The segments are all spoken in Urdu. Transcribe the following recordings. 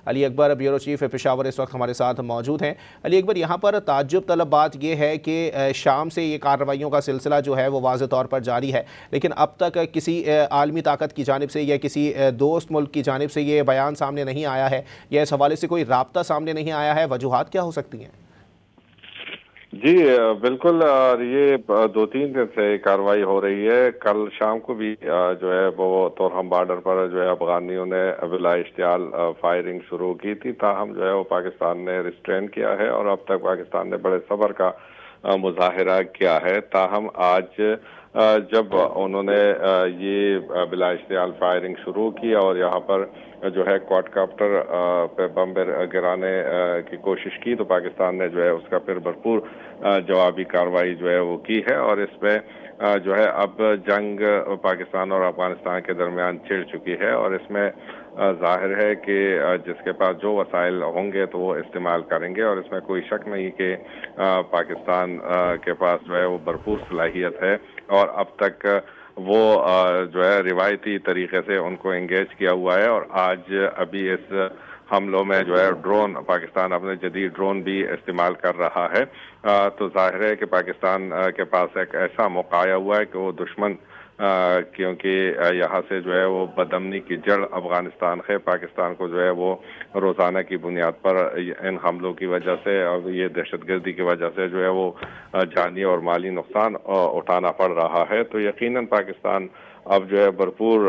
علی اکبر بیورو چیف پشاور اس وقت ہمارے ساتھ موجود ہیں۔ علی اکبر، یہاں پر تعجب طلب بات یہ ہے کہ شام سے یہ کارروائیوں کا سلسلہ جو ہے وہ واضح طور پر جاری ہے، لیکن اب تک کسی عالمی طاقت کی جانب سے یا کسی دوست ملک کی جانب سے یہ بیان سامنے نہیں آیا ہے یا اس حوالے سے کوئی رابطہ سامنے نہیں آیا ہے۔ وجوہات کیا ہو سکتی ہیں؟ جی بالکل، اور یہ 2-3 دن سے کارروائی ہو رہی ہے۔ کل شام کو بھی جو ہے وہ تورہم بارڈر پر جو ہے افغانیوں نے بلا اشتعال فائرنگ شروع کی تھی، تاہم جو ہے وہ پاکستان نے ریسٹرین کیا ہے اور اب تک پاکستان نے بڑے صبر کا مظاہرہ کیا ہے۔ تاہم آج جب انہوں نے یہ بلا اشتعال فائرنگ شروع کی اور یہاں پر جو ہے کوڈ کاپٹر پہ بم گرانے کی کوشش کی، تو پاکستان نے جو ہے اس کا پھر بھرپور جوابی کارروائی جو ہے وہ کی ہے، اور اس میں جو ہے اب جنگ پاکستان اور افغانستان کے درمیان چھڑ چکی ہے، اور اس میں ظاہر ہے کہ جس کے پاس جو وسائل ہوں گے تو وہ استعمال کریں گے، اور اس میں کوئی شک نہیں کہ پاکستان کے پاس جو ہے وہ بھرپور صلاحیت ہے، اور اب تک وہ جو ہے روایتی طریقے سے ان کو انگیج کیا ہوا ہے۔ اور آج ابھی اس حملوں میں جو ہے ڈرون، پاکستان اپنے جدید ڈرون بھی استعمال کر رہا ہے، تو ظاہر ہے کہ پاکستان کے پاس ایک ایسا موقع آیا ہوا ہے کہ وہ دشمن، کیونکہ یہاں سے جو ہے وہ بدامنی کی جڑ افغانستان ہے، پاکستان کو جو ہے وہ روزانہ کی بنیاد پر ان حملوں کی وجہ سے اور یہ دہشت گردی کی وجہ سے جو ہے وہ جانی اور مالی نقصان اٹھانا پڑ رہا ہے، تو یقیناً پاکستان اب جو ہے بھرپور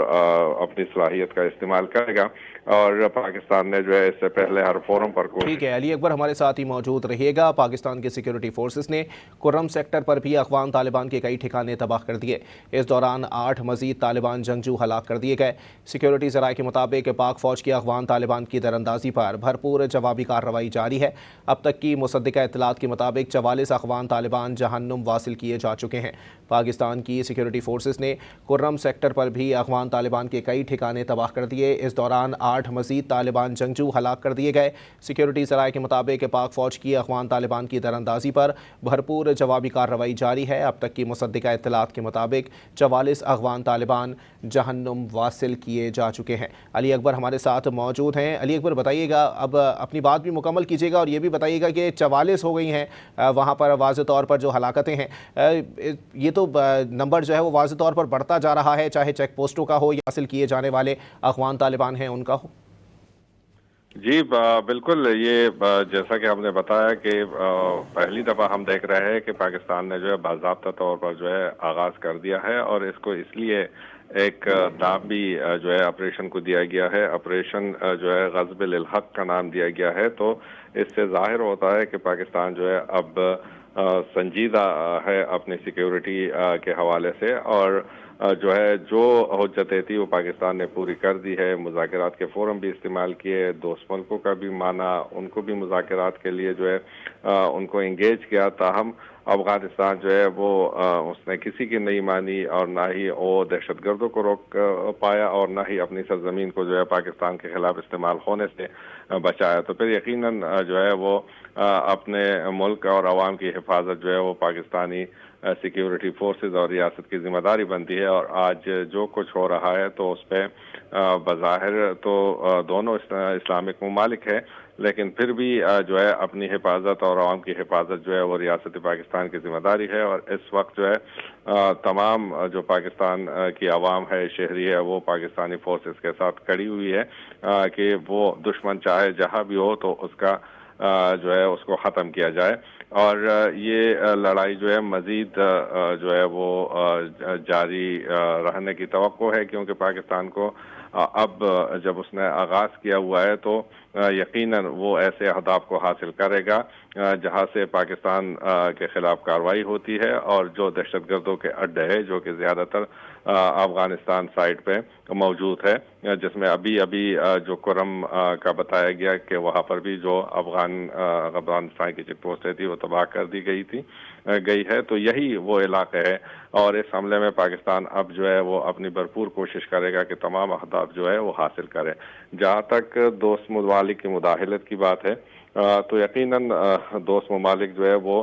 اپنی صلاحیت کا استعمال کرے گا، اور پاکستان نے جو ہے اس سے پہلے ہر فورم پر ٹھیک ہے، علی اکبر ہمارے ساتھ ہی موجود رہیے گا۔ پاکستان کی سیکیورٹی فورسز نے کرم سیکٹر پر بھی افغان طالبان کے کئی ٹھکانے تباہ کر دیے۔ اس دوران 8 مزید طالبان جنگجو ہلاک کر دیے گئے۔ سیکیورٹی ذرائع کے مطابق پاک فوج کی افغان طالبان کی تیراندازی پر بھرپور جوابی کارروائی جاری ہے۔ اب تک کی مصدقہ اطلاعات کے مطابق 44 افغان طالبان جہنم واصل کیے جا چکے ہیں۔ پاکستان کی سیکیورٹی فورسز نے کرم سیکٹر پر بھی افغان طالبان کے کئی ٹھکانے تباہ کر دیے۔ اس دوران 8 مزید طالبان جنگجو ہلاک کر دیے گئے۔ سیکیورٹی ذرائع کے مطابق پاک فوج کی افغان طالبان کی تیراندازی پر بھرپور جوابی کارروائی جاری ہے۔ اب تک کی مصدقہ اطلاعات کے مطابق 44 افغان طالبان جہنم واصل کیے جا چکے ہیں۔ علی اکبر ہمارے ساتھ موجود ہیں۔ علی اکبر بتائیے گا، اب اپنی بات بھی مکمل کیجیے گا اور یہ بھی بتائیے گا کہ 44 ہو گئی ہیں وہاں پر واضح طور پر جو ہلاکتیں ہیں، یہ تو نمبر جو ہے وہ واضح طور پر بڑھتا جا رہا ہے، چاہے چیک پوسٹوں کا ہو یا حاصل کیے جانے والے افغان طالبان ہیں ان کا ہو۔ جی بالکل، یہ جیسا کہ ہم نے بتایا کہ پہلی دفعہ ہم دیکھ رہے ہیں کہ پاکستان نے جو ہے باضابطہ طور پر جو ہے آغاز کر دیا ہے، اور اس کو اس لیے ایک نام بھی جو ہے آپریشن کو دیا گیا ہے، آپریشن جو ہے غزب للحق کا نام دیا گیا ہے۔ تو اس سے ظاہر ہوتا ہے کہ پاکستان جو ہے اب سنجیدہ ہے اپنی سیکیورٹی کے حوالے سے، اور جو ہے جو حجتیں تھی وہ پاکستان نے پوری کر دی ہے۔ مذاکرات کے فورم بھی استعمال کیے، دوست ملکوں کا بھی مانا، ان کو بھی مذاکرات کے لیے جو ہے ان کو انگیج کیا، تاہم افغانستان جو ہے وہ اس نے کسی کی نہیں مانی، اور نہ ہی وہ دہشت گردوں کو روک پایا، اور نہ ہی اپنی سرزمین کو جو ہے پاکستان کے خلاف استعمال ہونے سے بچایا۔ تو پھر یقیناً جو ہے وہ اپنے ملک اور عوام کی حفاظت جو ہے وہ پاکستانی سیکیورٹی فورسز اور ریاست کی ذمہ داری بنتی ہے، اور آج جو کچھ ہو رہا ہے تو اس پہ بظاہر تو دونوں اسلامک ممالک ہیں، لیکن پھر بھی جو ہے اپنی حفاظت اور عوام کی حفاظت جو ہے وہ ریاست پاکستان کی ذمہ داری ہے، اور اس وقت جو ہے تمام جو پاکستان کی عوام ہے، شہری ہے، وہ پاکستانی فورسز کے ساتھ کھڑی ہوئی ہے کہ وہ دشمن چاہے جہاں بھی ہو تو اس کا جو ہے اس کو ختم کیا جائے، اور یہ لڑائی جو ہے مزید جو ہے وہ جاری رہنے کی توقع ہے، کیونکہ پاکستان کو اب جب اس نے آغاز کیا ہوا ہے تو یقیناً وہ ایسے اہداف کو حاصل کرے گا جہاں سے پاکستان کے خلاف کارروائی ہوتی ہے، اور جو دہشت گردوں کے اڈے ہیں جو کہ زیادہ تر افغانستان سائٹ پہ موجود ہے، جس میں ابھی جو کرم کا بتایا گیا کہ وہاں پر بھی جو افغانستان کی چیک پوسٹیں تھی وہ تباہ کر دی گئی ہے، تو یہی وہ علاقے ہے، اور اس حملے میں پاکستان اب جو ہے وہ اپنی بھرپور کوشش کرے گا کہ تمام اہداف جو ہے وہ حاصل کرے۔ جہاں تک دوست ممالک کی مداخلت کی بات ہے تو یقیناً دوست ممالک جو ہے وہ